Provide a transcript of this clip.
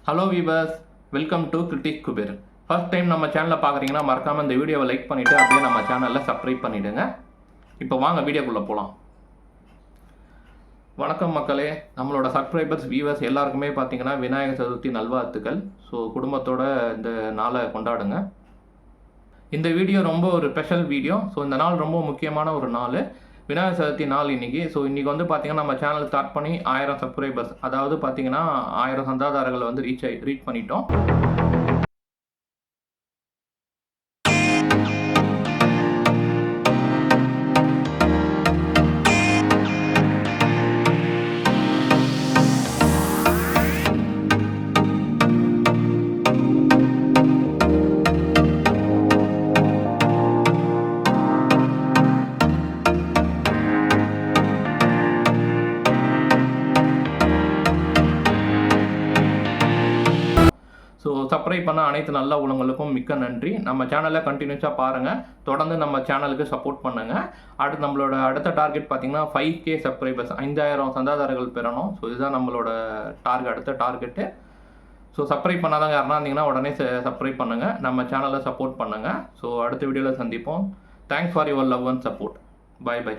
Hello viewers, welcome to critic Kuber. First time நம்ம சேனலை பார்க்குறீங்கன்னா மறக்காமல் இந்த வீடியோவை லைக் பண்ணிவிட்டு அப்படியே நம்ம சேனலில் சப்ஸ்கிரைப் பண்ணிவிடுங்க. இப்போ வாங்க வீடியோக்குள்ளே போகலாம். வணக்கம் மக்களே, நம்மளோட சப்ஸ்கிரைபர்ஸ் வியூவர்ஸ் எல்லாருக்குமே பார்த்தீங்கன்னா விநாயகர் சதுர்த்தி நல்வாழ்த்துக்கள். ஸோ குடும்பத்தோட இந்த நாளை கொண்டாடுங்க. இந்த வீடியோ ரொம்ப ஒரு ஸ்பெஷல் வீடியோ. ஸோ இந்த நாள் ரொம்ப முக்கியமான ஒரு நாள், விநாயகர் சதுர்த்தி நாள் இன்றைக்கி. ஸோ இன்றைக்கி வந்து பார்த்திங்கன்னா நம்ம சேனல் ஸ்டார்ட் பண்ணி 1000 சப்ஸ்கிரைபர்ஸ், அதாவது பார்த்திங்கன்னா 1000 சந்தாதாரர்களை வந்து ரீச் பண்ணிட்டோம். ஸோ சப்ஸ்கிரைப் பண்ண அனைத்து நல்ல உள்ளவங்களுக்கும் மிக்க நன்றி. நம்ம சேனலை கண்டினியூஸாக பாருங்கள், தொடர்ந்து நம்ம சேனலுக்கு சப்போர்ட் பண்ணுங்கள். நம்மளோட அடுத்த டார்கெட் பார்த்தீங்கன்னா 5K சப்ஸ்கிரைபர்ஸ், 5000 சந்தாதாரர்கள் பெறணும். ஸோ இதுதான் நம்மளோட அடுத்த டார்கெட்டு. ஸோ சப்ஸ்கிரைப் பண்ணாதவங்க யாருன்னா இருந்தீங்கன்னா உடனே சப்ஸ்கிரைப் பண்ணுங்கள், நம்ம சேனலை சப்போர்ட் பண்ணுங்கள். ஸோ அடுத்த வீடியோவில் சந்திப்போம். Thanks for your love and support. Bye by.